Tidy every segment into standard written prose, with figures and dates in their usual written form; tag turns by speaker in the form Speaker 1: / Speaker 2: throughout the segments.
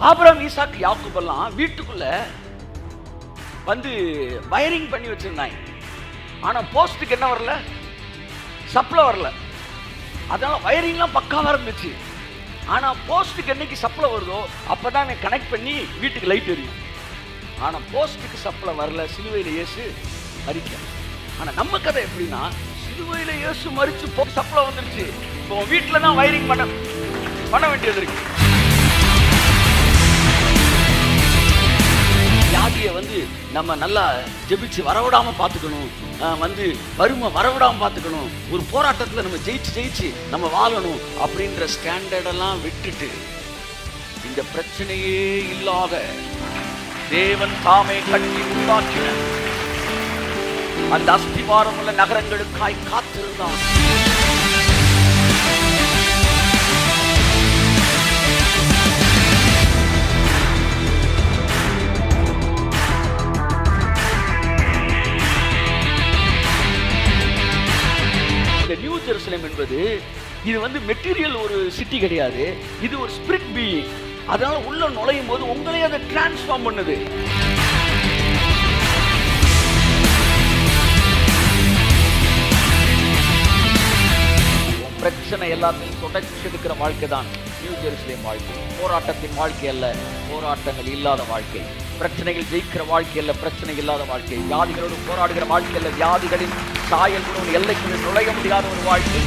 Speaker 1: Abraham, ஈசாக்கு, யாக்கோபு எல்லாம் வீட்டுக்குள்ள வந்து வயரிங் பண்ணி வச்சிருந்தாங்க. ஆனா போஸ்ட்டுக்கு என்ன வரல, சப்ளை வரல. அதனால வயரிங்லாம் பக்காவா இருந்துச்சு. ஆனா போஸ்ட்டுக்கு என்னைக்கு சப்ளை வருதோ அப்பதான் கனெக்ட் பண்ணி வீட்டுக்கு லைட் எரியும். ஆனா போஸ்ட்டுக்கு சப்ளை வரல, சிலுவையில இயேசு மரிக்க. ஆனா நம்ம கதை எப்படின்னா, சிலுவையில இயேசு மரிச்சு சப்ளை வந்துருச்சு. இப்போ வீட்டுல தான் வயரிங் பண்ண வேண்டியது இருக்கு. வியாதியை வந்து நம்ம நல்லா ஜெபிச்சு வரவிடாம பார்த்துக்கணும், வந்து வறுமை வரவிடாம பார்த்துக்கணும், ஒரு போராட்டத்தில் நம்ம ஜெயிச்சு நம்ம வாழணும் அப்படின்ற ஸ்டாண்டர்டெல்லாம் விட்டுட்டு இந்த பிரச்சனையே இல்லாத தேவன் தாமே கட்டி உண்டாக்கின அந்த அஸ்திவாரம் உள்ள நகரங்களுக்காய் காத்திருந்தான். நியூ ஜெருசலேம் என்பது இது வந்து மெட்டீரியல் ஒரு சிட்டி கிடையாது, இது ஒரு ஸ்பிரிட் பீயிங். அதனால உள்ள நுழையும் போது உங்களே அதை டிரான்ஸ்ஃபார்ம் பண்ணுது. பிரச்சனை எல்லாத்தையும் தொடர்ச்சி எடுக்கிற வாழ்க்கை தான் நியூ ஜெருசலேம் வாழ்க்கை. போராட்டத்தின் வாழ்க்கை அல்ல, போராட்டங்கள் இல்லாத வாழ்க்கை. பிரச்சனைகள் ஜெயிக்கிற வாழ்க்கை அல்ல, பிரச்சனை இல்லாத வாழ்க்கை. வியாதிகளோடு போராடுகிற வாழ்க்கை அல்ல, வியாதிகளின் சாயல்களோடு எல்லைக்குள் நுழைய முடியாத ஒரு வாழ்க்கை.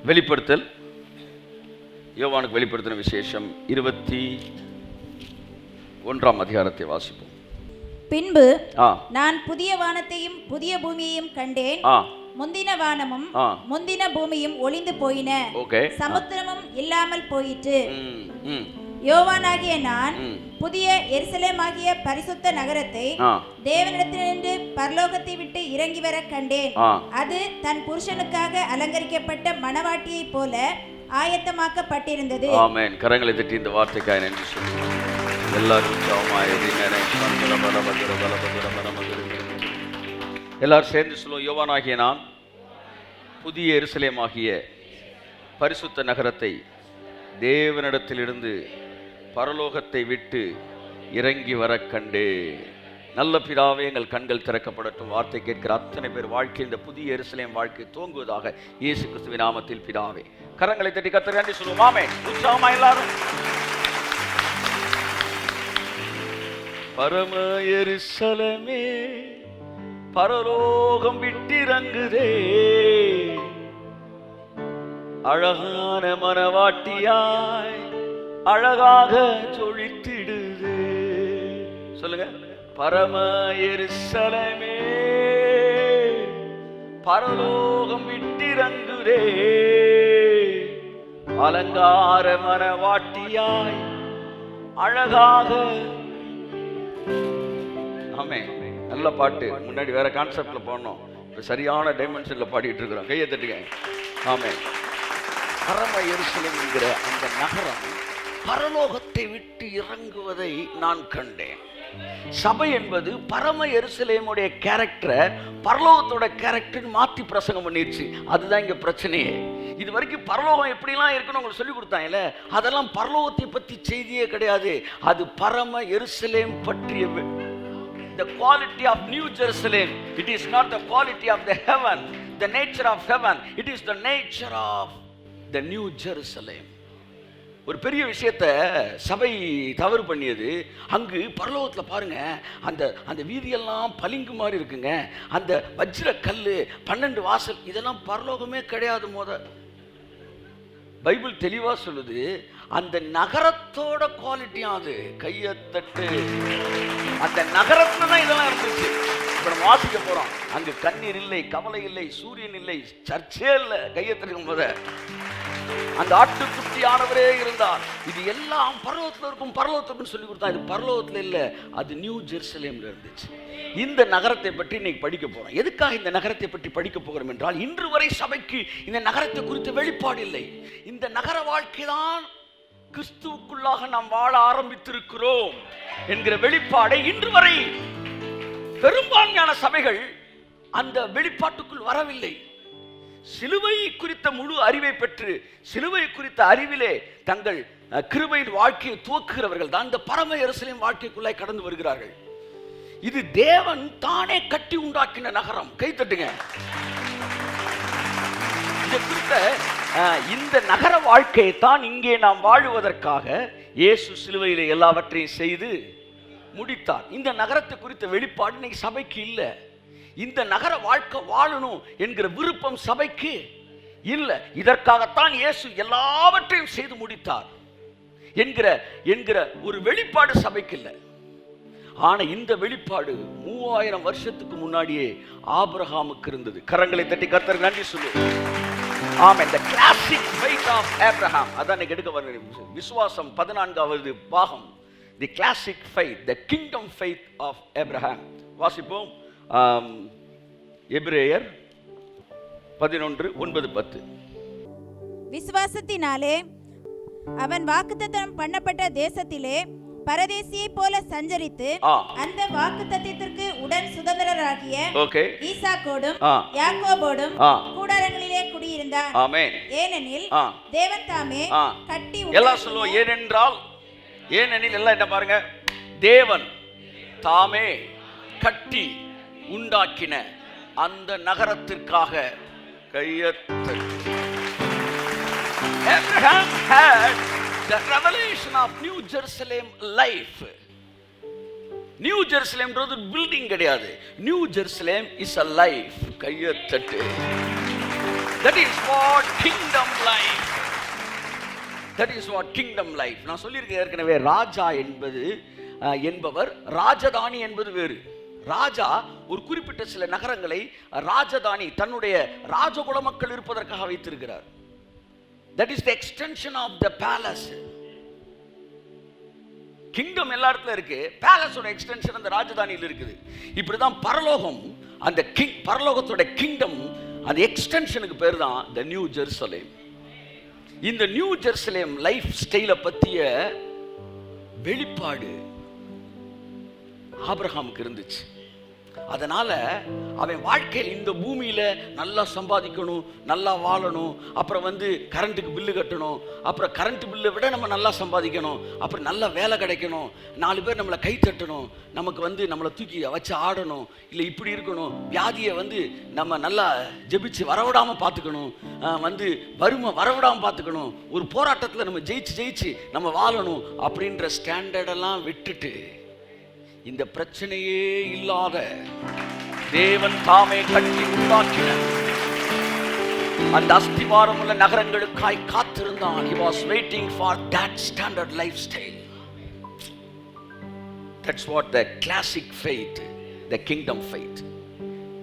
Speaker 1: வெளிப்படுத்தல், யோவானுக்கு வெளிப்படுத்தின விசேஷம் 21ஆம் அதிகாரத்தை வாசிப்போம்.
Speaker 2: பின்பு நான் புதிய வானத்தையும் புதிய பூமியையும் கண்டேன். முந்தின வானமும் முந்தின பூமியும் ஒளிந்து போயின, சமுத்திரமும் இல்லாமல் போயிற்று. யோவானாகிய நான் புதிய எருசலேமாகிய பரிசுத்த நகரத்தை தேவனிடத்திலிருந்து பரலோகத்தை விட்டு இறங்கி வர கண்டேன். அது தன் புருஷனுக்காக அலங்கரிக்கப்பட்ட மணவாட்டியை போல ஆயத்தமாக்கப்பட்டிருந்தது. ஆமென்.
Speaker 1: கரங்களை தட்டி இந்த வார்த்தைக்காக நன்றி சொல்லுவோம். எல்லாரும் எல்லாரும் சேர்ந்து சொல்லுவோம். யோவானாகிய நான் புதிய எருசலேமாகிய பரிசுத்த நகரத்தை தேவனிடத்திலிருந்து பரலோகத்தை விட்டு இறங்கி வர கண்டே. நல்ல பிதாவே, எங்கள் கண்கள் திறக்கப்படட்டும். வார்த்தை கேட்கிற அத்தனை பேர் வாழ்க்கை இந்த புதிய எருசலேம் வாழ்க்கை தோங்குவதாக இயேசு கிறிஸ்துவின் நாமத்தில் பிதாவே. கரங்களை தட்டி கர்த்தரை நன்றி சொல்லுவோம். ஆமென். உற்சாகமா எல்லாரும். பரம எருசலேமே பரலோகம் விட்டிறங்குதே, அழகான மணவாட்டியாய் அழகாக ஜொலித்திடுது. சொல்லுங்க. பரம எருசலேமே பரலோகம் விட்டிறங்குதே, அலங்கார மணவாட்டியாய் அழகாக. ஆமென். நல்ல பாட்டு. முன்னாடி வேற கான்செப்ட்ல போனோம், சரியான டைமென்ஷன்ல பாடிட்டு இருக்கிறோம். கையை தட்டுங்க. ஆமென். பரம எருசலேம் என்கிற அந்த நகரம் பரலோகத்தை விட்டு இறங்குவதை நான் கண்டேன். சபை என்பது பரம எருசலேமுடைய கேரக்டரை பரலோகத்தோட கேரக்டர் மாற்றி பிரசங்கம் பண்ணிருச்சு. அதுதான் இங்க பிரச்சனையே. இது வரைக்கும் பரலோகம் எப்படிலாம் இருக்குன்னு உங்களுக்கு சொல்லி கொடுத்தாங்கல்ல, அதெல்லாம் பரலோகத்தை பற்றி செய்தியே கிடையாது. அது பரம எருசலேம் பற்றிய the quality of New Jerusalem. It is not the quality of the heaven, the nature of heaven. It is the nature of the New Jerusalem. ஒரு பெரிய விஷயத்தை சபை தவறு பண்ணியது. அங்கு பரலோகத்தில் பாருங்க, அந்த வீதியெல்லாம் பளிங்கு மாதிரி இருக்குங்க. அந்த வஜ்ர கல்லு, 12 வாசல், இதெல்லாம் பரலோகமே கிடையாது. பைபிள் தெளிவா சொல்லுது, அந்த நகரத்தோட குவாலிட்டியும் அது. கையத்தட்டு. அந்த நகரத்துல தான் இதெல்லாம் இருந்துச்சு. இப்ப நம்ம வாசிக்க போறோம். அங்கு கண்ணீர் இல்லை, கவலை இல்லை, சூரியன் இல்லை, சர்ச்சே இல்லை. கையத்தட்டுக்கும் போத அந்த ஆட்டுக்குட்டியானவரே இருந்தார். இது எல்லாம் பரலோகத்தில் இருக்கும், பரலோகத்துக்குன்னு சொல்லி கொடுத்தா. இது பரலோகத்தில் இல்லை, அது நியூ ஜெருசலேம்ல இருந்துச்சு. இந்த நகரத்தை பற்றி இன்னைக்கு படிக்க போறோம். எதுக்காக இந்த நகரத்தை பற்றி படிக்க போகிறோம் என்றால், இன்று வரை சபைக்கு இந்த நகரத்தை குறித்த வெளிப்பாடு இல்லை. இந்த நகர வாழ்க்கை தான் கிறிஸ்துவுக்குள்ளாக நாம் வாழ ஆரம்பித்திருக்கிறோம் என்கிற வெளிப்பாடை இன்று வரை பெரும்பான்மையான சபைகள் அந்த வெளிப்பாட்டுக்குள் வரவில்லை. சிலுவை குறித்த முழு அறிவை பெற்று, சிலுவை குறித்த அறிவிலே தங்கள் கிருபையின் வாழ்க்கையை துவக்குகிறவர்கள் தான் இந்த பரம எருசலேம் வாழ்க்கைக்குள்ளாய் கடந்து வருகிறார்கள். இது தேவன் தானே கட்டி உண்டாக்கின நகரம். கை தட்டுங்க. இந்த நகர வாழ்க்கையை தான் இங்கே நாம் வாழுவதற்காக இயேசு சிலுவையில் எல்லாவற்றையும் செய்து முடித்தார். இந்த நகரத்தை குறித்த வெளிப்பாடு இன்னைக்கு சபைக்கு இல்லை. இந்த நகர வாழ்க்கை வாழணும் என்கிற விருப்பம் சபைக்கு இல்லை. இதற்காகத்தான் இயேசு எல்லாவற்றையும் செய்து முடித்தார் என்கிற ஒரு வெளிப்பாடு சபைக்கு இல்லை. ஆனா இந்த வெளிப்பாடு 3000 வருஷத்துக்கு முன்னாடியே ஆபிரகாமுக்கு இருந்தது. கரங்களை தட்டி கர்த்தருக்கு நன்றி சொல்லு. ஆமென். the classic faith of Abraham. அதான் இன்னைக்கு எடுக்க வர விசுவாசம் 14வது பாகம். the classic faith, the kingdom faith of Abraham. வாசிப்போம். எபிரேயர் 11:9-10.
Speaker 2: விசுவாசத்தினாலே அவன் வாக்குத்தத்தம் பண்ணப்பட்ட தேசத்திலே பரதேசியை போல சஞ்சரித்து அந்த வாக்குத்தத்தத்திற்கு உடன் சுதந்திரராகிய ஈசாக்கோடும் யாக்கோபோடும் கூடாரங்களிலே குடியிருந்தான்.
Speaker 1: ஆமென்.
Speaker 2: ஏனெனில் தேவன் தாமே கட்டி
Speaker 1: எல்லாம் சொல்லுவோம். ஏனெனில் எல்லாம் என்ன பாருங்க, தேவன் தாமே கட்டி உண்டாக்கின அந்த நகரத்திற்காக கையெழுத்து. Abraham had the revelation of New Jerusalem life. New Jerusalem ன்றது பில்டிங் கிடையாது. New Jerusalem is a life. கையெழுத்து. That is what kingdom life. That is what kingdom life. நான் சொல்லியிருக்கேன் ஏற்கனவே, ராஜா என்பவர் ராஜதானி என்பது வேறு. ராஜா ஒரு குறிப்பிட்ட சில நகரங்களை ராஜதானி தன்னுடைய ராஜகுல மக்கள் இருப்பதற்காக வைத்திருக்கிறார். That is the extension of the palace. Kingdom எல்லா இடத்துல இருக்கு. பேலஸோட எக்ஸ்டென்ஷன் அந்த ராஜதானியில் இருக்குது. இப்படிதான் பரலோகம், அந்த பரலோகத்தோட கிங்டம், அந்த எக்ஸ்டென்ஷனுக்கு பேர் தான் the New Jerusalem. இந்த நியூ ஜெருசலேம் லைஃப் ஸ்டைலை பற்றிய வெளிப்பாடு ஆபிரகாமுக்கு இருந்துச்சு. அதனால அவன் வாழ்க்கையில் இந்த பூமியில நல்லா சம்பாதிக்கணும், நல்லா வாழணும், அப்புறம் கரண்ட்டுக்கு பில்லு கட்டணும், அப்புறம் கரண்ட் பில்லை விட நம்ம நல்லா சம்பாதிக்கணும், அப்புறம் நல்ல வேலை கிடைக்கணும், 4 பேர் நம்மளை கை தட்டணும், நமக்கு நம்மளை தூக்கி வச்சு ஆடணும், இல்லை இப்படி இருக்கணும், வியாதியை நம்ம நல்லா ஜெபிச்சு வரவிடாமல் பார்த்துக்கணும், வறுமை வரவிடாமல் பார்த்துக்கணும், ஒரு போராட்டத்தில் நம்ம ஜெயிச்சு நம்ம வாழணும் அப்படின்ற ஸ்டாண்டர்டெல்லாம் விட்டுட்டு இந்த பிரச்சனையே இல்லாத தேவன் தாமே கட்டி உண்டாக்கின அந்த அஸ்திவாரம் உள்ள நகரங்களுக்காய் காத்திருந்தான். He was waiting for that standard lifestyle. That's what the classic faith, the kingdom faith.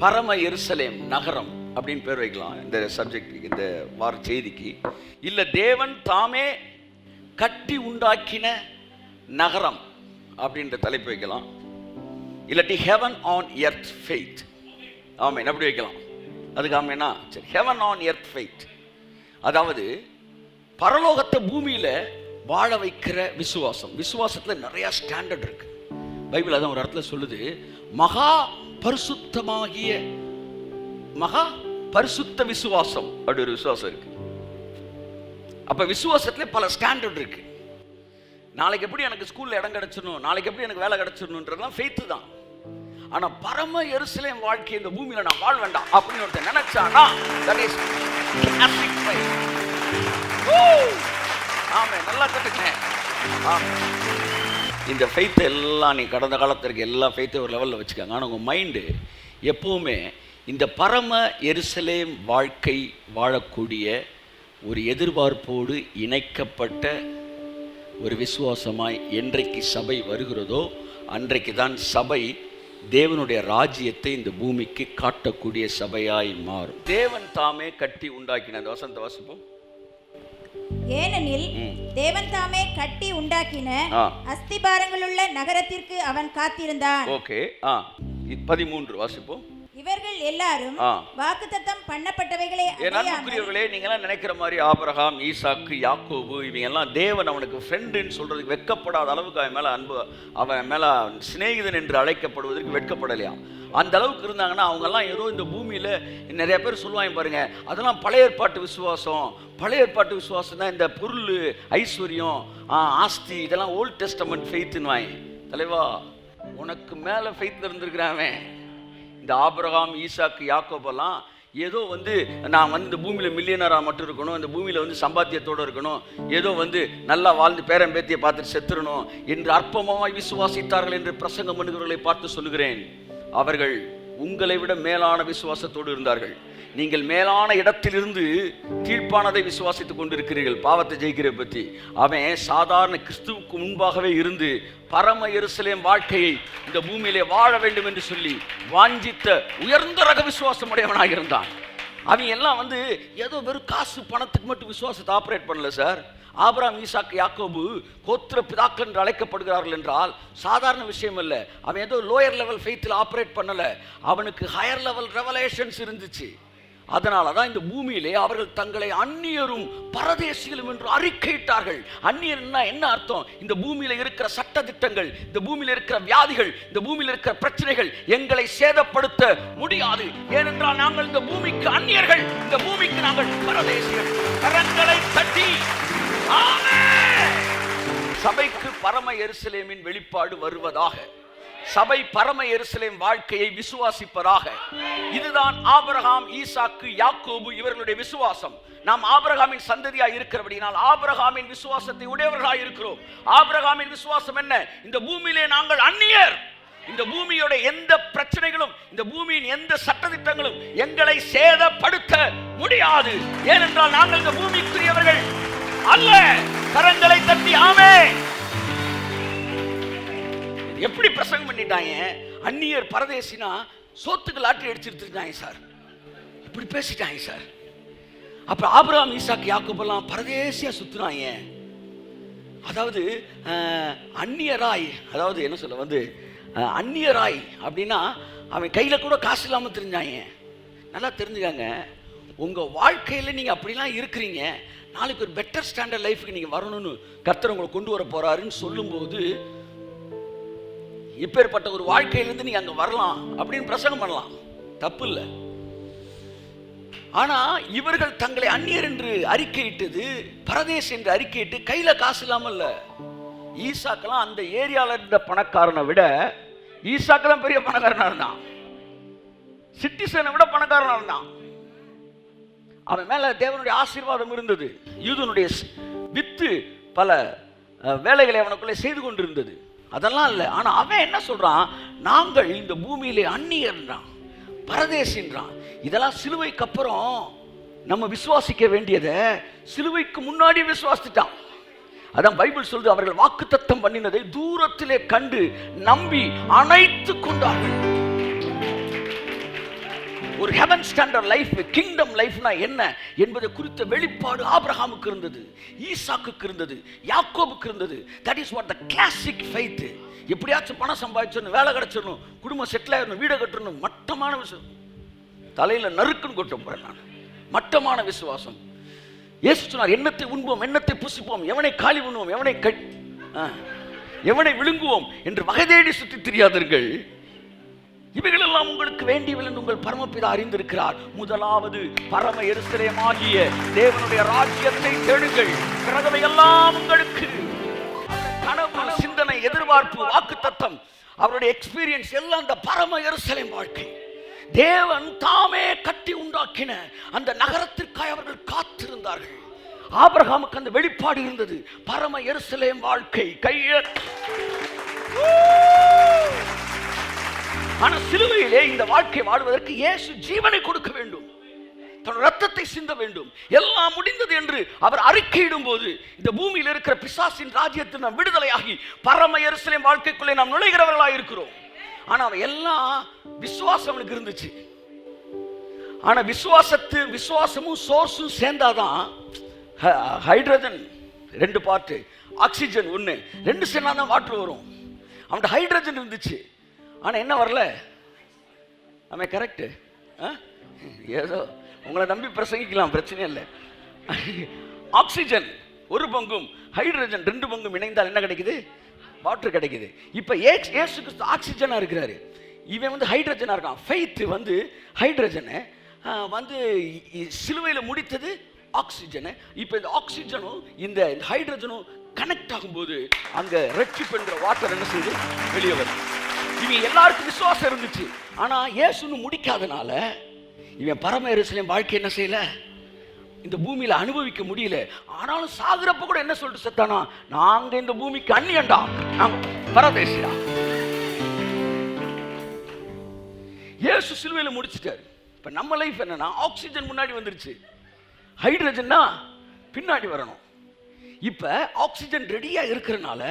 Speaker 1: பரம எருசலேம் நகரம் அப்படின்னு பேர் வைக்கலாம் இந்த சப்ஜெக்ட், இந்த வார செய்திக்கு. இல்ல தேவன் தாமே கட்டி உண்டாக்கின நகரம் அப்படின்ற தலைப்பு வைக்கலாம். இல்லாட்டி ஹெவன் ஆன் எர்த் ஃபெய்த். ஆமென், அப்படி வைக்கலாம். அதுக்கு ஆமென்னா சரி, ஹெவன் ஆன் எர்த் ஃபெய்த், அதாவது பரலோகத்தை பூமியில வாழ வைக்கிற விசுவாசம். விசுவாசத்துல நிறைய ஸ்டாண்டர்ட் இருக்கு. பைபிள் அதான் ஒரு இடத்துல சொல்லுது, மகா பரிசுத்த விசுவாசம் அப்படி ஒரு விசுவாசம் இருக்கு. அப்ப விசுவாசத்துல பல ஸ்டாண்டர்ட் இருக்கு. நாளைக்கு எப்படி எனக்கு ஸ்கூல்ல இடம் கிடைச்சிடணும், நாளைக்கு எப்படி எனக்கு வேலை கிடைச்சிடணும்ன்றதுலாம் ஃபெய்த் தான். ஆனா பரம எருசலேம் வாழ்க்கை இந்த பூமியில நான் வாழ வேண்டாம் அப்படின்னு ஒருத்தன் நினைச்சானா, that is classic faith. ஆமென், நல்லா கேட்டுங்க. இந்த ஃபெய்த் எல்லாம் நீ கடந்த காலத்திற்கு எல்லா ஃபெய்த்தையும் ஒரு லெவலில் வச்சுக்காங்க. ஆனால் உங்கள் மைண்டு எப்போவுமே இந்த பரம எருசலேம் வாழ்க்கை வாழக்கூடிய ஒரு எதிர்பார்ப்போடு இணைக்கப்பட்ட ஒரு விசுவாசமாய் என்றைக்கு சபை வருகிறதோ அன்றைக்கு தான் சபை தேவனுடைய ராஜ்யத்தை இந்த பூமிக்கு காட்டக்கூடிய சபையாய் மாறும். தேவன் தாமே கட்டி உண்டாக்கின அந்த வசனத்தை வாசிப்போம்.
Speaker 2: ஏனெனில் தேவன் தாமே கட்டி உண்டாக்கின அஸ்திபாரங்களுள்ள நகரத்திற்கு அவன் காத்திருந்தான்.
Speaker 1: ஓகே, 13 வாசிப்போம்.
Speaker 2: இவர்கள் எல்லாரும் வாக்குத்தத்தம் பண்ணப்பட்டவைகளை
Speaker 1: அன்புக்குரியவர்களே, நீங்க எல்லாம் நினைக்கிற மாதிரி ஆபிரகாம், ஈசாக்கு, யாக்கோபு இவங்க எல்லாம் தேவன் அவனுக்கு ஃப்ரெண்டுன்னு சொல்றதுக்கு வெட்கப்படாத அளவுக்கு அவன் மேல அன்பு, அவன் மேல சிநேகிதன் என்று அழைக்கப்படுவதற்கு வெட்கப்படலையா. அந்த அளவுக்கு இருந்தாங்கன்னா அவங்கெல்லாம் ஏதோ இந்த பூமியில நிறைய பேர் சொல்லுவாங்க பாருங்க, அதெல்லாம் பழைய ஏற்பாட்டு விசுவாசம். பழைய ஏற்பாட்டு விசுவாசம் தான் இந்த பொருள், ஐஸ்வர்யம், ஆஸ்தி, இதெல்லாம் ஓல்ட் டெஸ்டமெண்ட் ஃபெய்த்னு வாங்க. தலைவா, உனக்கு மேல ஃபெய்த் இருந்திருக்கிறான். இந்த ஆபிரகாம், ஈசாக்கு, யாக்கோபெல்லாம் ஏதோ நான் இந்த பூமியில் மில்லியனராக மட்டும் இருக்கணும், இந்த பூமியில் சம்பாத்தியத்தோடு இருக்கணும், ஏதோ நல்லா வாழ்ந்து பேரம்பேத்தியை பார்த்துட்டு செத்துறணும் என்று அற்பமாய் விசுவாசித்தார்கள் என்று பிரசங்கம் பண்ணுகிறவர்களை பார்த்து சொல்லுகிறேன். அவர்கள் உங்களை விட மேலான விசுவாசத்தோடு இருந்தார்கள். நீங்கள் மேலான இடத்திலிருந்து கீழ்ப்பானதை விசுவாசித்துக் கொண்டிருக்கிறீர்கள். பாவத்தை ஜெயிக்கிற பற்றி அவன் சாதாரண கிறிஸ்துவுக்கு முன்பாகவே இருந்து பரம எருசலேம் வாழ்க்கையை இந்த பூமியிலே வாழ வேண்டும் என்று சொல்லி வாஞ்சித்த உயர்ந்த ரக விசுவாசம் உடையவனாக இருந்தான். அவன் எல்லாம் ஏதோ வெறும் காசு பணத்துக்கு மட்டும் விசுவாசத்தை ஆப்ரேட் பண்ணல சார். ஆபிரகாம், ஈசாக்கு, யாக்கோபு கோத்திர பிதாக்கள் என்று அழைக்கப்படுகிறார்கள் என்றால் சாதாரண விஷயம் அல்ல. அவன் ஏதோ லோயர் லெவல் ஃபெய்த்தில் ஆப்ரேட் பண்ணல, அவனுக்கு ஹையர் லெவல் ரெவலேஷன்ஸ் இருந்துச்சு. அதனால தான் இந்த பூமியிலே அவர்கள் தங்களை அந்நியரும் பரதேசிகளும் என்று அறிக்கையிட்டார்கள். அந்நியர்னா என்ன அர்த்தம்? இந்த பூமியில இருக்கிற சட்ட திட்டங்கள், இந்த பூமியில இருக்கிற வியாதிகள், இந்த பூமியில இருக்கிற பிரச்சனைகள் எங்களை சேதப்படுத்த முடியாது. ஏனென்றால் நாங்கள் இந்த பூமிக்கு அந்நியர்கள், இந்த பூமிக்கு நாங்கள் பரதேசிகள். கரங்களை தட்டி ஆமென். சபைக்கு பரம எருசலேமின் வெளிப்பாடு வருவதாக. சபை பரம எருசலேம் வாழ்க்கையை விசுவாசிப்பதாக. இதுதான் ஆபிரகாம், ஈசாக்கு, யாக்கோபு இவர்களுடைய விசுவாசம். நாம் ஆபிரகாமின் சந்ததியா இருக்கிறபடியால் ஆபிரகாமின் விசுவாசத்தை உடையவர்களாக இருக்கிறோம். ஆபிரகாமின் விசுவாசம் என்ன? இந்த பூமியிலே நாங்கள் அந்நியர். இந்த பூமியோட எந்த பிரச்சனைகளும், இந்த பூமியின் எந்த சட்டதிட்டங்களும் எங்களை சேதப்படுத்த முடியாது. ஏனென்றால் நாங்கள் இந்த பூமிக்குரியவர்கள் அல்ல. கரங்களை தட்டி ஆமென். எப்படி பிரசங்கம் பண்ணிட்டாங்க? அந்நியர் பரதேசினா சோத்துக்கு லாட்டரி அடிச்சிருந்தாங்க சார், இப்படி பேசிட்டாங்க சார். அப்ப ஆபிரகாம், ஈசாக்கு, யாக்கோபெல்லாம் பரதேசியா சுத்துனாங்க. அதாவது அந்நியராய், அதாவது என்ன சொல்ல அந்நியராய் அப்படின்னா அவன் கையில கூட காசு இல்லாம தெரிஞ்சாங்க. நல்லா தெரிஞ்சுக்காங்க, உங்க வாழ்க்கையில நீங்க அப்படிலாம் இருக்கிறீங்க, நாளைக்கு ஒரு பெட்டர் ஸ்டாண்டர்ட் லைஃப்க்கு நீங்க வரணும்னு கர்த்தர் உங்களை கொண்டு வர போறாருன்னு சொல்லும்போது இப்பேற்பட்ட ஒரு வாழ்க்கையிலிருந்து நீங்க அங்க வரலாம் அப்படின்னு பிரசங்கம் பண்ணலாம், தப்பு இல்லை. ஆனா இவர்கள் தங்களை அந்நியர் என்று அறிக்கையிட்டது, பரதேசி என்று அறிக்கையிட்டு கையில காசு இல்லாமல் இல்ல. ஈசாக்கெல்லாம் அந்த ஏரியால இருந்த பணக்காரனை விட ஈசாக்கெல்லாம் பெரிய பணக்காரனா இருந்தான், சிட்டிசனை விட பணக்காரனா இருந்தான். அவன் மேல தேவனுடைய ஆசீர்வாதம் இருந்தது. யூதனுடைய வித்து பல வேலைகளை அவனுக்குள்ளே செய்து கொண்டிருந்தது. அதெல்லாம் இல்லை. ஆனா அவன் என்ன சொல்றான்? நாங்கள் இந்த பூமியிலே அந்நியர்ன்றான், பரதேசின்றான். இதெல்லாம் சிலுவைக்கு அப்புறம் நம்ம விசுவாசிக்க வேண்டியதை சிலுவைக்கு முன்னாடி விசுவாசிட்டான். அதான் பைபிள் சொல்லுது, அவர்கள் வாக்குத்தத்தம் பண்ணினதை தூரத்திலே கண்டு நம்பி அணைத்து கொண்டார்கள். ஒரு ஹெவன் ஸ்டாண்டர்ட் லைஃப், கிங்டம் லைஃப்னா என்ன என்பதை குறித்த வெளிப்பாடு ஆபிரகாமுக்கு இருந்தது, ஈசாக்குக்கு இருந்தது, யாக்கோபுக்கு இருந்தது. That is what the classic faith. எப்படியாச்சும் பணம் சம்பாதிச்சிடணும், வேலை கிடைச்சிடணும், குடும்பம் செட்டில் ஆயிடணும், வீடை கட்டணும், மட்டமான விஷயம். தலையில நறுக்குன்னு கொட்ட போறேன் நான். மட்டமான விசுவாசம். இயேசு சொன்னார், எண்ணத்தை உண்போம், எண்ணத்தை புசிப்போம், எவனை காலி பண்ணுவோம், எவனை விழுங்குவோம் என்று வகை தேடி சுற்றி தெரியாதீர்கள். இவைகளெல்லாம் உங்களுக்கு வேண்டியவை என்று உங்கள் பரமபிதா அறிந்திருக்கிறார். முதலாவது பரம எருசலேமாகிய தேவனுடைய ராஜ்யத்தை தேடுங்கள், பிறகவையெல்லாம் உங்களுக்கு. கனவு, சிந்தனை, எதிர்பார்ப்பு, வாக்குத்தத்தம், அவருடைய எக்ஸ்பீரியன்ஸ் எல்லாம் அந்த பரம எருசலேம் வாழ்க்கை. தேவன் தாமே கட்டி உண்டாக்கின அந்த நகரத்திற்காக அவர்கள் காத்திருந்தார்கள். ஆபிரகாமுக்கு அந்த வெளிப்பாடு இருந்தது, பரம எருசலேம் வாழ்க்கை. ஆனா சிலுவையிலே இந்த வாழ்க்கை வாழ்வதற்கு இயேசு ஜீவனை கொடுக்க வேண்டும், தன் ரத்தத்தை சிந்த வேண்டும். எல்லாம் முடிந்தது என்று அவர் அறிக்கையிடும் போது இந்த பூமியில் இருக்கிற பிசாசின் ராஜ்யத்தில் நாம் விடுதலையாகி பரம எருசலேம் வாழ்க்கைக்குள்ளே நாம் நுழைகிறவர்களாக இருக்கிறோம். ஆனா அவன் எல்லாம் விசுவாசம் அவனுக்கு இருந்துச்சு. ஆனா விசுவாசமும் சோர்ஸும் சேர்ந்தாதான் ஹைட்ரஜன் 2 பார்ட், ஆக்சிஜன் 1, 2 சேர்ந்தாதான் வாட்டர் வரும். அவன் ஹைட்ரஜன் இருந்துச்சு, ஆனா என்ன வரல? ஆமாம், கரெக்டு. ஏதோ உங்களை நம்பி பிரசங்கிக்கலாம், பிரச்சனை இல்லை. ஆக்சிஜன் 1 பங்கும் ஹைட்ரஜன் 2 பங்கும் இணைந்தால் என்ன கிடைக்குது? வாட்டர் கிடைக்குது. இப்போ இயேசு கிறிஸ்து ஆக்சிஜனாக இருக்கிறாரு, இவன் வந்து ஹைட்ரஜனாக இருக்கான். ஃபெய்த் வந்து ஹைட்ரஜனை வந்து சிலுவையில் முடித்தது ஆக்சிஜனை. இப்போ இந்த ஆக்சிஜனும் இந்த ஹைட்ரஜனும் கனெக்ட் ஆகும்போது அங்கே ரட்சிப்பு என்ற வாட்டர் என்ன செய்யுது? வெளியே வருது. இவன் எல்லாருக்கும் விசுவாசம் இருந்துச்சு, ஆனால் இயேசுன்னு முடிக்காதனால இவன் பரம எருசலேம் வாழ்க்கை என்ன செய்யல, இந்த பூமியில அனுபவிக்க முடியல. ஆனாலும் சாகுறப்ப கூட என்ன சொல்லிட்டு செத்தானா? நாங்க இந்த பூமிக்கு அந்நியண்டா, நாங்க பரதேசியா. இயேசு சிலுவையில முடிச்சிட்டாரு. இப்ப நம்ம லைஃப் என்னன்னா, ஆக்சிஜன் முன்னாடி வந்துருச்சு, ஹைட்ரஜன்னா பின்னாடி வரணும். இப்ப ஆக்சிஜன் ரெடியா இருக்கிறனால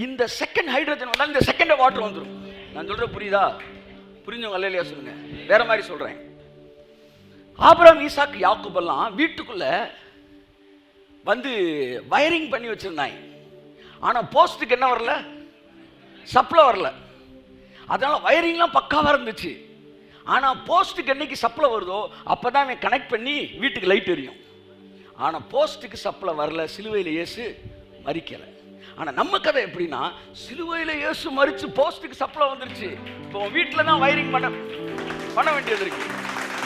Speaker 1: இந்த செகண்ட் ஹைட்ரஜன் வந்தா இந்த செகண்ட் வாட்டர் வந்துடும். நான் சொல்றேன் புரியுதா? புரிஞ்சவங்க அல்லையா சொல்லுங்க. வேற மாதிரி சொல்றேன். ஆபிரகாம், ஈசாக்கு, யாக்கோபு எல்லாம் வீட்டுக்குள்ள வந்து வயரிங் பண்ணி வச்சிருந்தாங்க. ஆனா போஸ்ட்டுக்கு என்ன வரல? சப்ளை வரல. அதனால வயரிங்லாம் பக்காவா இருந்துச்சு. ஆனா போஸ்ட்டுக்கு என்னைக்கு சப்ளை வருதோ அப்பதான் அவன் கனெக்ட் பண்ணி வீட்டுக்கு லைட் எரியும். ஆனா போஸ்ட்டுக்கு சப்ளை வரல, சிலுவையில் இயேசு மரிக்கல. ஆனா நம்ம கதை எப்படின்னா, சிலுவையில் இயேசு மரிச்சு போஸ்ட்டுக்கு சப்ளை வந்துருச்சு. இப்போ வீட்டில் தான் வயரிங் பண்ண வேண்டியது இருக்கு.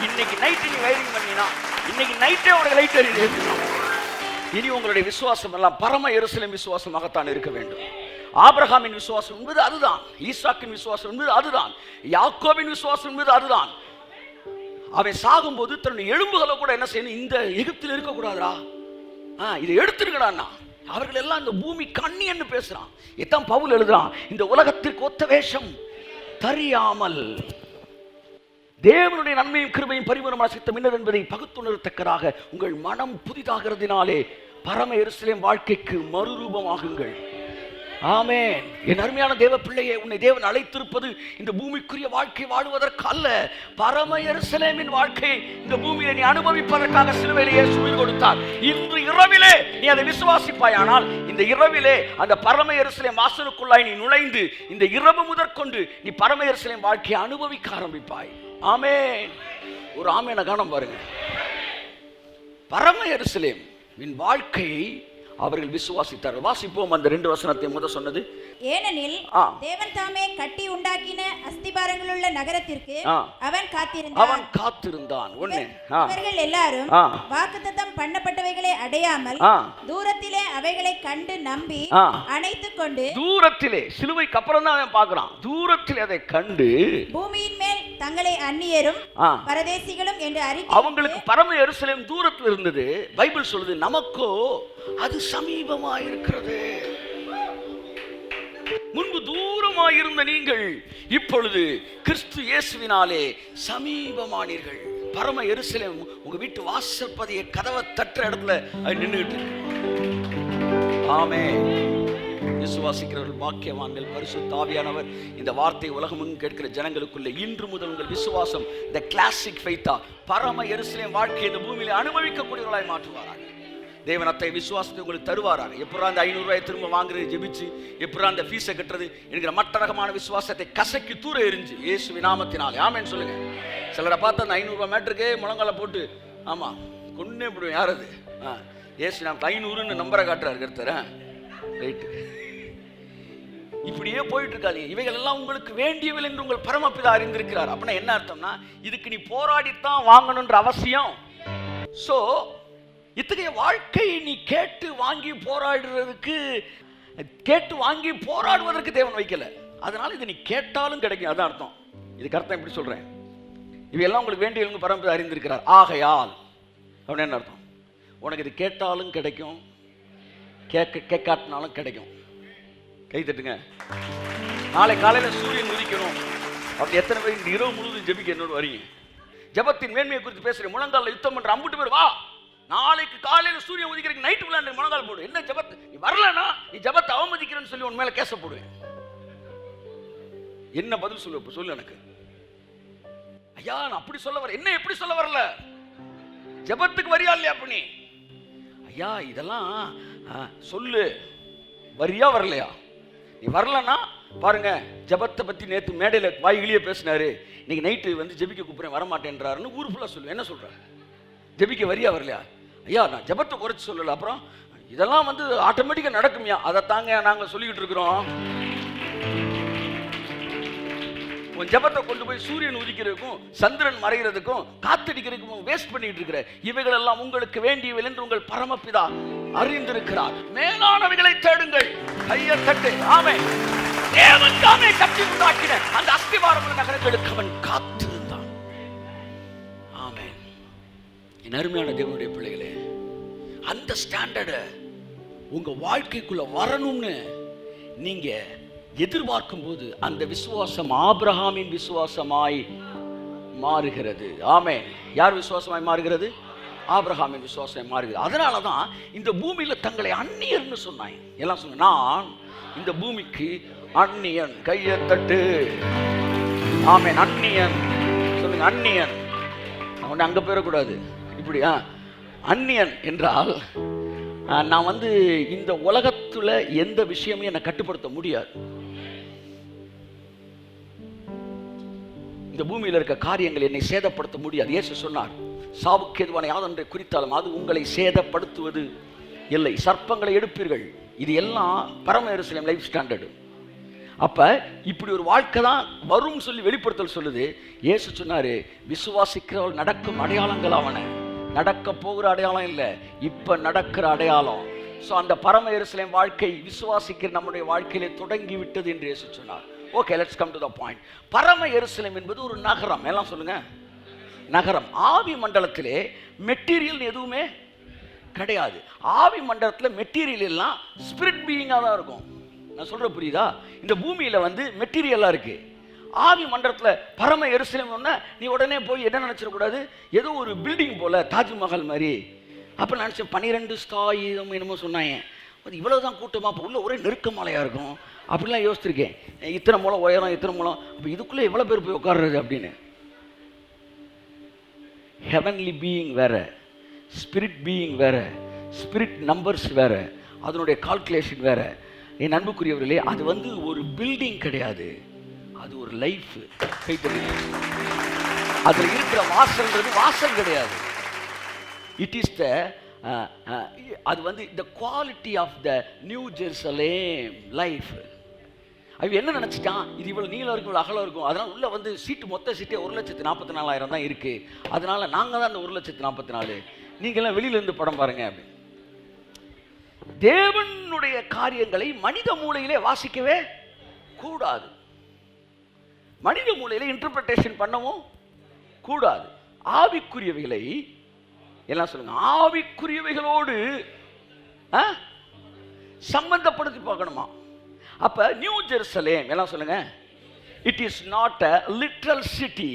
Speaker 1: இன்னைக்கு நைட்டு நீ வயரிங் பண்ணினா இன்னைக்கு நைட்டே உனக்கு லைட் எரியுது. இனி உங்களுடைய விசுவாசம் எல்லாம் பரம எருசலேம் விசுவாசமாகத்தான் இருக்க வேண்டும். ஆபிரகாமின் விசுவாசம் என்பது அதுதான், ஈசாக்கின் விசுவாசம் என்பது அதுதான், யாக்கோபின் விசுவாசம் என்பது அதுதான். அவன் சாகும்போது தன்னுடைய எலும்புகளை கூட என்ன செய்யணும்? இந்த எகிப்தில் இருக்கக்கூடாதா, இதை எடுத்துருக்கடான்னா. அவர்கள் எல்லாம் இந்த பூமி கண்ணின்னு பேசுறான். இதான் பவுல் எழுதுறான், இந்த உலகத்திற்கு ஒத்த வேஷம் தெரியாமல் தேவனுடைய நன்மையும் கிருபையும் பரிபூரணமான சித்தம் இன்னது என்பதை பகுத்துணரத்தக்கதாக உங்கள் மனம் புதிதாகிறதினாலே பரம எருசலேம் வாழ்க்கைக்கு மறுரூபமாகுங்கள். ஆமென். என் அருமையான தேவ பிள்ளையே, உன்னை தேவன் அழைத்திருப்பது இந்த பூமிக்குரிய வாழ்க்கை வாழுவதற்கு அல்ல, பரம எருசலேமின் வாழ்க்கை இந்த பூமியில நீ அனுபவிப்பதற்காக சிலுவையிலே இயேசு உயிர் கொடுத்தார். இன்று இரவிலே நீ அதை விசுவாசிப்பாயானால், இந்த இரவிலே அந்த பரம எருசலேம் வாசலுக்குள்ளாய் நீ நுழைந்து இந்த இரவு முதற்கொண்டு நீ பரம எருசலேம் வாழ்க்கையை அனுபவிக்க ஆரம்பிப்பாய். ஆமென். ஒரு ஆமென காணம் பாருங்க. பரம எருசலேம் என் வாழ்க்கையை அவர்கள் விசுவாசித்தார்கள். வாசிப்போம் அந்த 2 வசனத்தை முத சொன்னது.
Speaker 2: ஏனெனில் தேவன் தாமே கட்டி உண்டாக்கின அஸ்திபாரங்கள் உள்ள நகரத்திற்கு அவன் காத்திருந்தான். இவர்கள் எல்லாரும் வாக்குத்தத்தம் பண்ணப்பட்டவைகளை அடையாமல் தூரத்திலே அவைகளை கண்டு நம்பி அணைத்துக் கொண்டு, தூரத்திலே சிலுவைக்கு அப்புறம் தான் அவன் பார்க்கிறான், தூரத்திலே அதை கண்டு பூமியின் மேல் தங்களை அந்நியரும் பரதேசிகளும் என்று அறிக்கை. அவங்களுக்கு பரம எருசலேம் தூரத்தில் இருந்தது. பைபிள் சொல்லுது, நமக்கோ அது சமீபமாயிருக்கிறது. முன்பு தூரமாயிருந்த நீங்கள் இப்பொழுது கிறிஸ்து இயேசுவினாலே சமீபமானீர்கள். பரம எருசலேம் உங்க வீட்டு வாசற்பதியை கதவை தட்டுற இடத்துல நின்றுட்டு. ஆமென். விசுவாசிக்கிறவர்கள் பாக்கியவான்கள். பரிசுத்த ஆவியானவர் இந்த வார்த்தை உலகமும் கேட்கிற ஜனங்களுக்குள்ள இன்று முதல் உங்கள் விசுவாசம் இந்த கிளாசிக் ஃபெய்த்தா பரம எருசலேம் வாழ்க்கையை இந்த பூமியில அனுபவிக்கக்கூடியவர்களாய் மாற்றுவாராக. தேவன் அத்தை விசுவாசத்தை உங்களுக்கு தருவாராங்க. எப்படா அந்த 500 ரூபாய் திரும்ப வாங்குறது ஜெபிச்சு, எப்படா அந்த ஃபீஸை கட்டுறது என்கிற மற்ற ரகமான விசுவாசத்தை கசக்கி தூர எரிஞ்சு இயேசுவின் நாமத்தினாலே ஆமென் சொல்லுங்க. சிலரை பார்த்து அந்த 500 ரூபாய் மேட்டருக்கே முழங்கால போட்டு ஆமா கொன்னே போடுவேன். யார் அது? இயேசு நாம் 500ன்னு நம்பரை காட்டுறாரு கருத்தர ரைட்டு. இப்படியே போயிட்டு இருக்காதீங்க. இவைகள் எல்லாம் உங்களுக்கு வேண்டியவில் என்று உங்கள் பரமபிதா அறிந்திருக்கிறார். அப்படின்னா என்ன அர்த்தம்னா, இதுக்கு நீ போராடித்தான் வாங்கணுன்ற அவசியம். சோ இத்தகைய வாழ்க்கையை நீ கேட்டு வாங்கி போராடுவதற்கு தேவன் வைக்கல. அதனால இது நீ கேட்டாலும் கிடைக்கும். அதான் அர்த்தம். இதுக்கு அர்த்தம் எப்படி சொல்றேன்? இவையெல்லாம் உங்களுக்கு வேண்டியவங்க பரம்பரை அறிந்திருக்கிறார். ஆகையால் அவன் என்ன அர்த்தம்? உனக்கு இது கேட்டாலும் கிடைக்கும், கேட்காட்டினாலும் கிடைக்கும். கை தட்டுங்க. நாளை காலையில சூரியன் உதிக்கணும். அப்படி எத்தனை பேர் இந்த இரவு முழுவதும் ஜெபிக்க என்னோட வரீங்க? ஜெபத்தின் மேன்மையை குறித்து பேசுறேன். முழங்கால யுத்தம் பண்ற அம்புட்டு பேர் வா. நாளைக்கு காலையில சூரியன் உதிக்கிறதுக்கு நைட்டு விளையாண்டு முழங்கால் போடு. என்ன ஜெபத்து? நீ வரலனா நீ ஜெபத்தை அவமதிக்கிறேன்னு சொல்லி உன் மேல கேச போடுவேன். என்ன பதில் சொல்லு எனக்கு? ஐயா நான் அப்படி சொல்ல வர, என்ன எப்படி சொல்ல வரல? ஜெபத்துக்கு வரியா இல்லையா? அப்படி ஐயா இதெல்லாம் சொல்லு, வரியா வரலையா? நீ வரலனா பாருங்க, ஜெபத்தை பத்தி நேத்து மேடையில வாய்கிலேயே பேசினாரு. இன்னைக்கு நைட்டு வந்து ஜெபிக்க கூப்பிடுறேன் வரமாட்டேன்றாருன்னு ஊர் ஃபுல்லா சொல்லுவேன். என்ன சொல்றாரு? ஜெபிக்க வரியா வரலையா? ஐயா நான் ஜெபத்தை குறைச்சி சொல்லல, அப்புறம் இதெல்லாம் வந்து ஆட்டோமேட்டிக்கா நடக்குமியா? அதை தாங்க நாங்க சொல்லிக்கிட்டு இருக்கிறோம். உன் ஜெபத்தை கொண்டு போய் சூரியன் உதிக்கிறதுக்கும் சந்திரன் மறைகிறதுக்கும் காத்தடிக்கிறதுக்கும் வேஸ்ட் பண்ணிட்டு இருக்கிற இவைகள் எல்லாம் உங்களுக்கு வேண்டியவை என்று உங்கள் பரமபிதா அறிந்திருக்கிறார். மேலானவைகளை தேடுங்கள். கையை தட்டு. ஆமென். தேவன் தாமே கட்டி உண்டாக்கின அந்த அஸ்திவாரமுள்ள நகரங்களுக்கு அவன் காத்திருந்தான். ஆமென். என் அருமையான தேவனுடைய பிள்ளைகளே, அந்த ஸ்டாண்டர்டை உங்க வாழ்க்கைக்குள்ள வரணும்னு நீங்க எதிர்பார்க்கும் போது அந்த விசுவாசம் ஆபிரகாமின் விசுவாசமாய் மாறுகிறது. ஆமென். யார் விசுவாசமாய் மாறுகிறது? ஆபிரகாமின் விசுவாசமாய் மாறுகிறது. அதனால தான் இந்த பூமியில தங்களை அந்நியர்னு சொன்னாங்க. எல்லாம் சொன்ன, நான் இந்த பூமிக்கு அந்நியன். கையை தட்டு. ஆமென். அந்நியன் சொல்லுங்க. அந்நியன். அவனை அங்க போயிடக்கூடாது. இப்படியா? அந்நியன் என்றால் நான் வந்து இந்த உலகத்துல எந்த விஷயமும் என்னை கட்டுப்படுத்த முடியாது. இந்த பூமியில் இருக்க காரியங்கள் என்னை சேதப்படுத்த முடியாது. இயேசு சொன்னார், சாவுக்கு எதுவான யாதொன்றை குறித்தாலும் அது உங்களை சேதப்படுத்துவது இல்லை. சர்ப்பங்களை எடுப்பீர்கள். இது எல்லாம் பரம எருசலேம் லைஃப் ஸ்டாண்டர்டு. அப்ப இப்படி ஒரு வாழ்க்கை தான் வரும் சொல்லி வெளிப்படுத்தல் சொல்லுது. இயேசு சொன்னாரு, விசுவாசிக்கிறவள் நடக்கும் அடையாளங்கள் அவனை. நடக்க போகிற அடையாளம் இல்லை, இப்ப நடக்கிற அடையாளம். ஸோ அந்த பரம எருசலேம் வாழ்க்கை விசுவாசிக்கிற நம்முடைய வாழ்க்கையிலே தொடங்கி விட்டது என்று இயேசு சொன்னார். Okay, let's come to the point. பரம எருசலேம் என்பது ஒரு நகரம். எல்லாம் சொல்லுங்க. நகரம். ஆவி மண்டலத்திலே மெட்டீரியல் எதுவுமே கிடையாது. ஆவி மண்டலத்தில் மெட்டீரியல் எல்லாம் ஸ்பிரிட் பீயிங்காக தான் இருக்கும். நான் சொல்ற புரியுதா? இந்த பூமியில வந்து மெட்டீரியலா இருக்கு. ஆவி மண்டலத்தில் பரம எருசலேம் நீ உடனே போய் என்ன நினைச்சிடக்கூடாது, ஏதோ ஒரு பில்டிங் போல தாஜ்மஹால் மாதிரி. அப்போ நினச்சேன் 12 ஸ்டாய் என்னமோ சொன்னாங்க. அது இவ்வளோதான் கூட்டமாக, அப்போ உள்ள ஒரே நெருக்கமலையாக இருக்கும் அப்படிலாம் யோசிச்சிருக்கேன். இத்தனை மூலம் உயரம், இத்தனை மூலம், அப்போ இதுக்குள்ளே எவ்வளோ பேர் போய் உட்கார்றது அப்படின்னு. ஹெவன்லி பீயிங் வேற, ஸ்பிரிட் பீயிங் வேற, ஸ்பிரிட் நம்பர்ஸ் வேற, அதனுடைய கால்குலேஷன் வேற. என் அன்புக்குரியவர்களே, அது வந்து ஒரு பில்டிங் கிடையாது, அது ஒரு லைஃப். அதில் இருக்கிற வாசல்ன்றது வாசல் கிடையாது. இட் இஸ் த அது வந்து the quality of the new Jerusalem life. அவன் என்ன நினச்சிட்டான், இது இவ்வளோ நீளம் இருக்கும், இவ்வளோ அகலம் இருக்கும், அதனால் உள்ளே வந்து சீட்டு மொத்த சீட்டே 1,44,000 தான் இருக்குது. அதனால் நாங்கள் தான் அந்த 1,44,000, நீங்கள்லாம் வெளியிலேருந்து படம் பாருங்க அப்படின்னு. தேவனுடைய காரியங்களை மனித மூளையிலே வாசிக்கவே கூடாது. மனித மூளையில இன்டர்பிரேஷன் பண்ணவும் கூடாது. ஆவிக்குரியவைகளை எல்லாம் சொல்லுங்க, ஆவிக்குரியவைகளோடு சம்பந்தப்படுத்தி பார்க்கணுமா? அப்ப நியூ ஜெருசலேம் எல்லாம் சொல்லுங்க, it is not a literal city,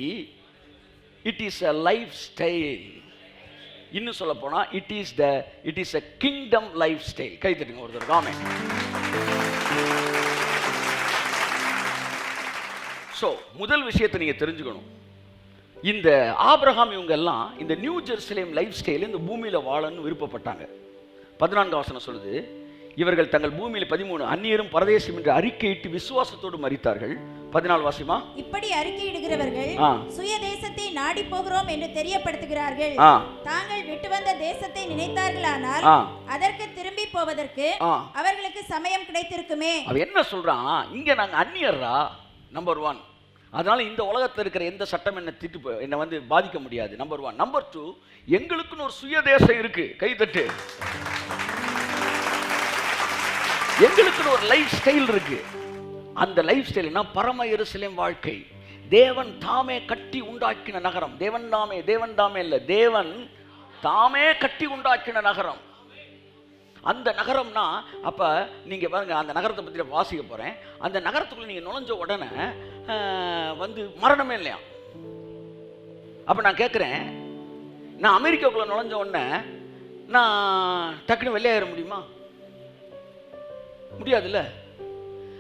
Speaker 2: it is a lifestyle. இன்னும் சொல்ல போனா it is a kingdom lifestyle. கை தட்டுங்க ஒரு தடவை. ஆமென். ஸோ முதல் விஷயத்தை நீங்கள் தெரிஞ்சுக்கணும். இந்த ஆபிரகாம் இவங்க எல்லாம் இந்த நியூ ஜெருசலேம் லைஃப் ஸ்டைல் இந்த பூமியில் வாழணும்னு விருப்பப்பட்டாங்க. 14 வசனம் சொல்லுது, இவர்கள் தங்கள் பூமியில் 13 அந்நியரும் பரதேசம் என்று அறிக்கையிட்டு விசுவாசத்தோடு மரித்தார்கள். 14 வாசிமா. இப்படி அறிக்கையிடுகிறவர்கள் சுய தேசத்தை நாடி போகிறோம் என்று தெரியப்படுத்துகிறார்கள். தாங்கள் விட்டு வந்த தேசத்தை நினைத்தார்களானால் அதற்கு திரும்பி போவதற்கு அவர்களுக்கு சமயம் கிடைத்திருக்குமே. அவ என்ன சொல்றான், இங்க நாங்க அந்நியர்ரா, நம்பர் 1. அதனால இந்த உலகத்தில் இருக்கிற எந்த சட்டம் என்னை வந்து பாதிக்க முடியாது. நம்பர் 1. நம்பர் 2, எங்களுக்குன்னு ஒரு சுய தேசம் இருக்கு. கை தட்டு. எங்களுக்குன்னு ஒரு லைஃப் ஸ்டைல் இருக்கு. அந்த லைஃப் ஸ்டைல்னா பரம எருசலேம் வாழ்க்கை. தேவன் தாமே கட்டி உண்டாக்கின நகரம். தேவன் தாமே இல்ல, தேவன் தாமே கட்டி உண்டாக்கின நகரம். அந்த நகரம்னா அப்ப நீங்க பாருங்க, அந்த நகரத்தை பத்தி வாசிக்க போறேன். அந்த நகரத்துக்குள்ள நீங்க நுழைஞ்ச உடனே வந்து மரணமே இல்லையா? அப்ப நான் கேட்கிறேன், நான் அமெரிக்காக்குள்ள நுழைஞ்ச உடனே நான் டக்குன்னு வெளியேற முடியுமா? முடியாதுல்ல.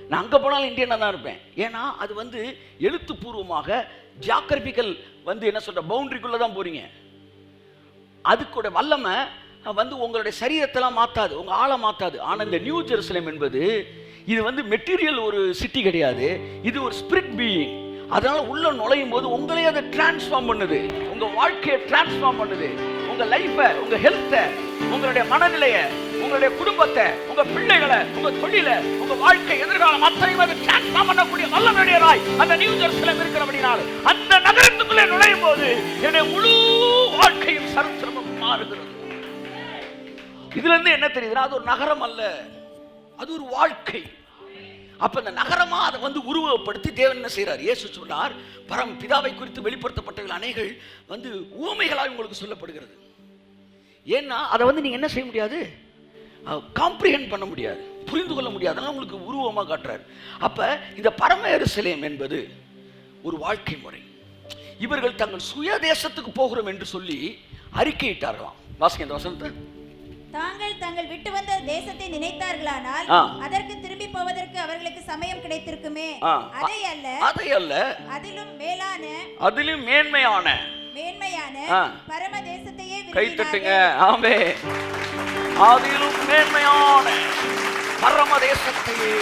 Speaker 2: நான் அங்க போனாலும் இந்தியனா தான் இருப்பேன். ஏன்னா அது வந்து எழுத்துப்பூர்வமாக ஜியாகிரபிக்கல் வந்து என்ன சொல்ற பவுண்டரிக்குள்ள தான் போறீங்க. அதுக்கூட வல்லமை வந்து உங்களுடைய சரீரத்தெல்லாம் மாற்றாது, உங்கள் ஆளை மாற்றாது. ஆனால் இந்த நியூ ஜெருசலேம் என்பது இது வந்து மெட்டீரியல் ஒரு சிட்டி கிடையாது, இது ஒரு ஸ்பிரிட் பீயிங். அதனால உள்ள நுழையும் போது உங்களே அதை டிரான்ஸ்ஃபார்ம் பண்ணுது, உங்க வாழ்க்கையை டிரான்ஸ்ஃபார்ம் பண்ணுது, உங்க லைஃபை, உங்க ஹெல்த்தை, உங்களுடைய மனநிலையை, உங்களுடைய குடும்பத்தை, உங்க பிள்ளைகளை, உங்க தொழிலை, உங்க வாழ்க்கை, எதிர்காலம் அத்தனையும் அதை டிரான்ஸ்ஃபார்ம் பண்ணக்கூடிய வல்லமையுடையதாய் அந்த நியூ ஜெருசலேம் இருக்கிறபடினால் அந்த நகரத்துக்குள்ளே நுழையும் போது என்னுடைய முழு வாழ்க்கையும் சரித்திரமும் மாறுகிறது. இதுல இருந்து என்ன தெரியுதுன்னா, அது ஒரு நகரம் அல்ல, அது ஒரு வாழ்க்கை. அப்ப இந்த நகரமா அதை வந்து உருவப்படுத்தி தேவன் என்ன செய்யறார்? இயேசு சொன்னார், பரம் பிதாவை குறித்து வெளிப்படுத்தப்பட்டவர்கள் அநேகள் வந்து ஊமைகளாக உங்களுக்கு சொல்லப்படுகிறது. ஏன்னா அதை வந்து நீங்க என்ன செய்ய முடியாது, காம்ப்ரிஹெண்ட் பண்ண முடியாது, புரிந்து கொள்ள முடியாது. அதனால உங்களுக்கு உருவமா காட்டுறாரு. அப்ப இந்த பரம எருசலேம் என்பது ஒரு வாழ்க்கை முறை. இவர்கள் தங்கள் சுய தேசத்துக்கு போகிறோம் என்று சொல்லி அறிக்கையிட்டார்களாம். வாசிங்க இந்த வசனத்தை.
Speaker 3: தாங்கள் விட்டு வந்த தேசத்தை நினைத்தார்களானால் அதற்கு திரும்பி போவதற்கு அவர்களுக்கு சமயம் கிடைத்திருக்குமே. அதை அல்ல அதிலும் மேன்மையான பரம தேசத்தையே
Speaker 2: கை தட்டுங்க. ஆமென். அதிலும் மேன்மையான பரம தேசத்தையே